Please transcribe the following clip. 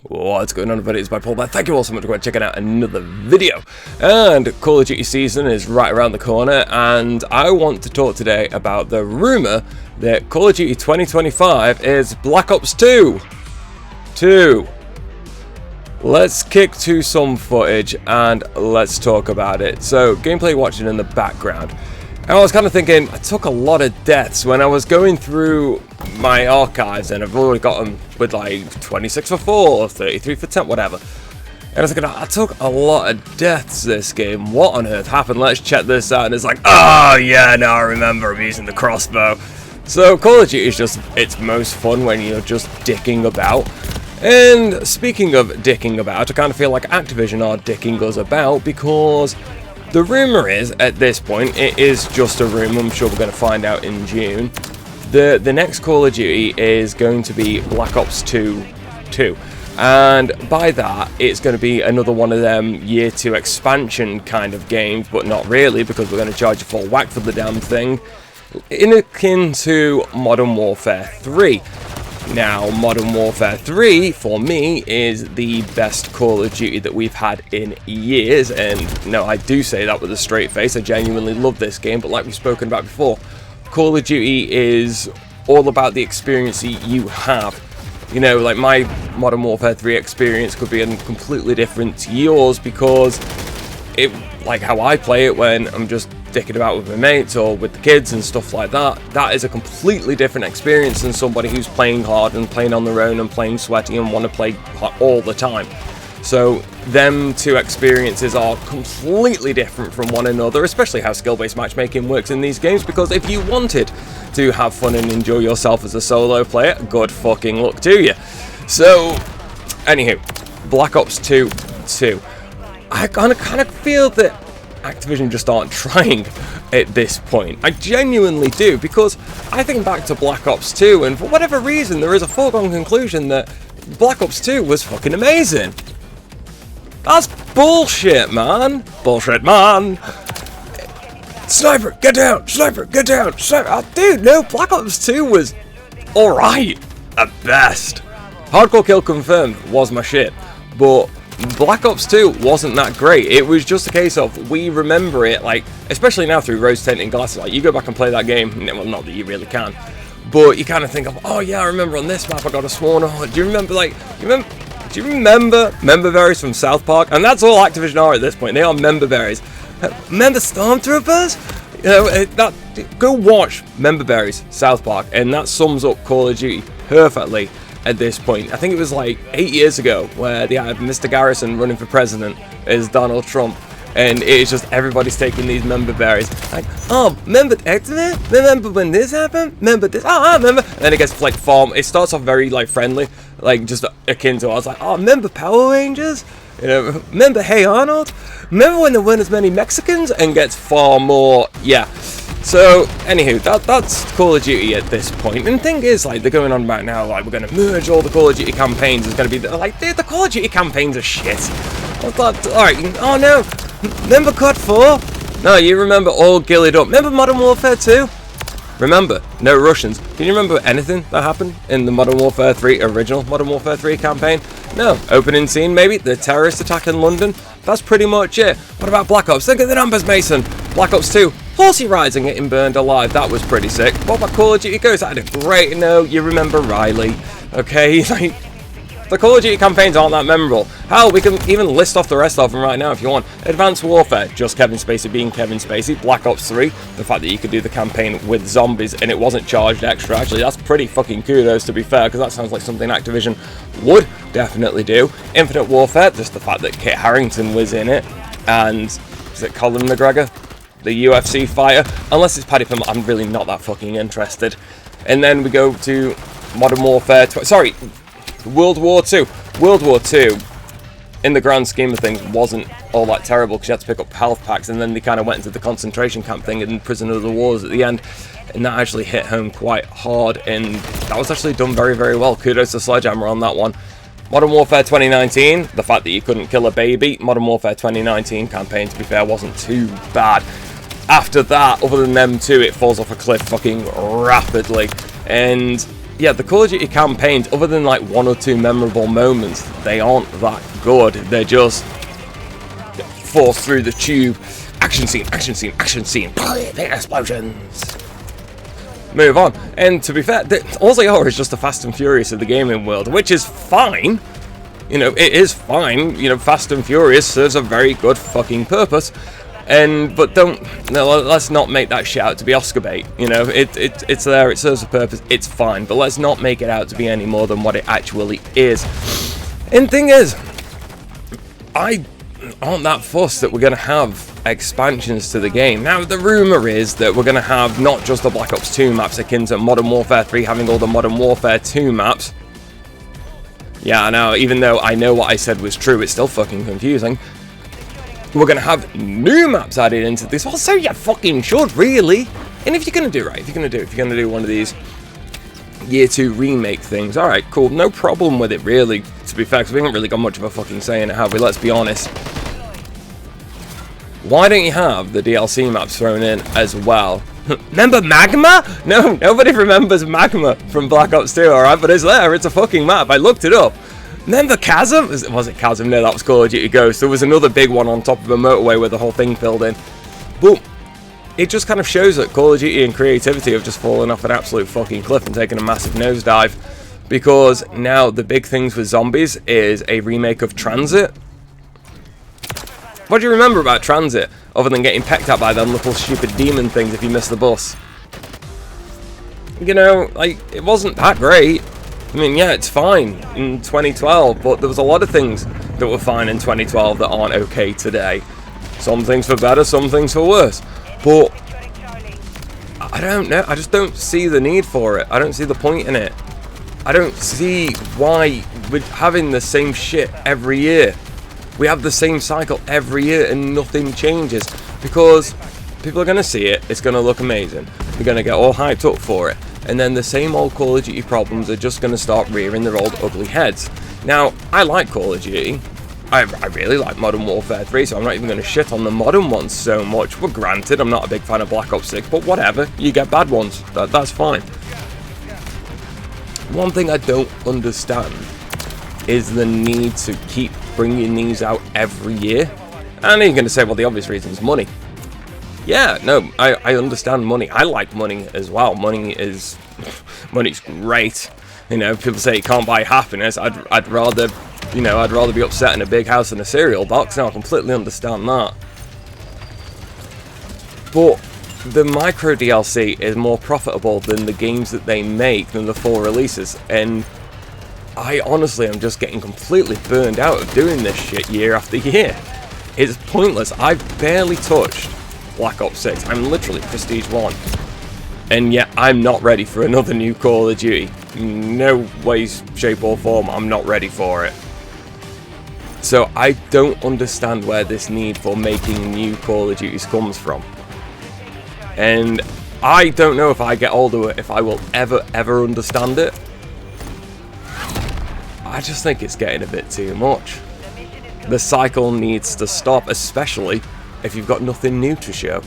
What's going on, everybody? It's my Paul Bear. Thank you all so much for checking out another video. And Call of Duty season is right around the corner, and I want to talk today about the rumour that Call of Duty 2025 is Black Ops 2. Let's kick to some footage and let's talk about it. So, gameplay watching in the background. And I was kind of thinking, I took a lot of deaths when I was going through my archives, and I've already got them with like 26 for 4, 33 for 10, whatever. And I was thinking, I took a lot of deaths this game. What on earth happened? Let's check this out. And it's like, oh yeah, now I remember I'm using the crossbow. So Call of Duty is just its most fun when you're just dicking about. And speaking of dicking about, I kind of feel like Activision are dicking us about, because the rumour is, at this point, it is just a rumour, I'm sure we're going to find out in June, the next Call of Duty is going to be Black Ops 2. And by that, it's going to be another one of them year 2 expansion kind of games, but not really, because we're going to charge a full whack for the damn thing, in akin to Modern Warfare 3. Now, Modern Warfare 3, for me, is the best Call of Duty that we've had in years, and no, I do say that with a straight face. I genuinely love this game, but like we've spoken about before, Call of Duty is all about the experience you have. You know, like my Modern Warfare 3 experience could be completely different to yours, because it, like how I play it when I'm just dicking about with my mates or with the kids and stuff like that, that is a completely different experience than somebody who's playing hard and playing on their own and playing sweaty and want to play all the time. So them two experiences are completely different from one another, especially how skill-based matchmaking works in these games, because if you wanted to have fun and enjoy yourself as a solo player, good fucking luck to you. So, anywho, Black Ops 2. I kind of feel that Activision just aren't trying at this point. I genuinely do, because I think back to Black Ops 2, and for whatever reason, there is a foregone conclusion that Black Ops 2 was fucking amazing. That's bullshit, man. Bullshit, man. Sniper, get down. Sniper, get down. Sniper. Oh, dude, no, Black Ops 2 was alright at best. Hardcore Kill Confirmed was my shit, but Black Ops 2 wasn't that great. It was just a case of, we remember it, like, especially now through rose tinted glasses, like, you go back and play that game, well, not that you really can, but you kind of think of, oh yeah, I remember on this map I got a sworn, oh, do you remember, like, do you remember member berries from South Park? And that's all Activision are at this point, they are member berries. Remember Stormtroopers? You know, go watch Member Berries, South Park, and that sums up Call of Duty perfectly. At this point, I think it was like 8 years ago, where they had Mr. Garrison running for president as Donald Trump, and it's just everybody's taking these member berries. Like, oh, remember X-Men? Remember when this happened? Remember this? Oh, I remember. And then it gets like farm. It starts off very like friendly, like just akin to. I was like, oh, remember Power Rangers? You know, remember Hey Arnold? Remember when there weren't as many Mexicans? And gets far more, yeah. So, anywho, that's Call of Duty at this point. And the thing is, like, they're going on about now, like, we're going to merge all the Call of Duty campaigns. There's going to be, like, the Call of Duty campaigns are shit. I thought, alright, oh no, remember CoD 4? No, you remember all gillied up. Remember Modern Warfare 2? Remember, no Russians. Can you remember anything that happened in the Modern Warfare 3, original Modern Warfare 3 campaign? No. Opening scene, maybe? The terrorist attack in London? That's pretty much it. What about Black Ops? Think of the numbers, Mason. Black Ops 2. Horsey rides and getting burned alive. That was pretty sick. What about Call of Duty Ghosts? I did great. No, you remember Riley. Okay, like, the Call of Duty campaigns aren't that memorable. Hell, we can even list off the rest of them right now if you want. Advanced Warfare, just Kevin Spacey being Kevin Spacey. Black Ops 3, the fact that you could do the campaign with zombies and it wasn't charged extra. Actually, that's pretty fucking kudos, to be fair, because that sounds like something Activision would definitely do. Infinite Warfare, just the fact that Kit Harington was in it. And is it Colin McGregor? The UFC fighter. Unless it's Paddy Pimble, I'm really not that fucking interested. And then we go to Modern Warfare, World War II. World War II, in the grand scheme of things, wasn't all that terrible, because you had to pick up health packs, and then they kind of went into the concentration camp thing and Prisoner of the Wars at the end, and that actually hit home quite hard, and that was actually done very, very well. Kudos to Sledgehammer on that one. Modern Warfare 2019, the fact that you couldn't kill a baby. Modern Warfare 2019 campaign, to be fair, wasn't too bad. After that, other than them two, it falls off a cliff fucking rapidly. And yeah, the Call of Duty campaigns, other than like 1 or 2 memorable moments, they aren't that good. They're just forced through the tube. Action scene, action scene, action scene. Big explosions. Move on. And to be fair, all they are is just the Fast and Furious of the gaming world, which is fine. You know, it is fine. You know, Fast and Furious serves a very good fucking purpose. But let's not make that shit out to be Oscar bait. You know, it's there, it serves a purpose, it's fine. But let's not make it out to be any more than what it actually is. And thing is, I aren't that fussed that we're going to have expansions to the game. Now, the rumour is that we're going to have not just the Black Ops 2 maps akin to Modern Warfare 3 having all the Modern Warfare 2 maps. Yeah, I know, even though I know what I said was true, it's still fucking confusing. We're going to have new maps added into this. Well, so you fucking should, really. And if you're going to do if you're going to do one of these Year 2 remake things, alright, cool, no problem with it, really, to be fair, because we haven't really got much of a fucking say in it, have we? Let's be honest. Why don't you have the DLC maps thrown in as well? Remember Magma? No, nobody remembers Magma from Black Ops 2, alright, but it's there, it's a fucking map, I looked it up. Remember Chasm? Was it Chasm? No, that was Call of Duty Ghost. There was another big one on top of a motorway where the whole thing filled in. Boom. It just kind of shows that Call of Duty and creativity have just fallen off an absolute fucking cliff and taken a massive nosedive. Because now the big things with zombies is a remake of Transit. What do you remember about Transit? Other than getting pecked at by them little stupid demon things if you miss the bus. You know, like, it wasn't that great. I mean, yeah, it's fine in 2012, but there was a lot of things that were fine in 2012 that aren't okay today. Some things for better, some things for worse. But I don't know. I just don't see the need for it. I don't see the point in it. I don't see why we're having the same shit every year. We have the same cycle every year and nothing changes. Because people are going to see it. It's going to look amazing. They're going to get all hyped up for it. And then the same old Call of Duty problems are just going to start rearing their old ugly heads. Now, I like Call of Duty. I really like Modern Warfare 3, so I'm not even going to shit on the modern ones so much. Well, granted, I'm not a big fan of Black Ops 6, but whatever. You get bad ones. That's fine. One thing I don't understand is the need to keep bringing these out every year. And you're going to say, well, the obvious reason is money. Yeah, no, I understand money. I like money as well. Money's great. You know, people say it can't buy happiness. I'd rather, you know, I'd rather be upset in a big house than a cereal box. Now I completely understand that. But the micro DLC is more profitable than the games that they make than the full releases, and I honestly am just getting completely burned out of doing this shit year after year. It's pointless. I've barely touched Black Ops 6. I'm literally Prestige 1. And yet, I'm not ready for another new Call of Duty. No way, shape or form, I'm not ready for it. So, I don't understand where this need for making new Call of Duties comes from. And I don't know if I get older, if I will ever understand it. I just think it's getting a bit too much. The cycle needs to stop, especially if you've got nothing new to show.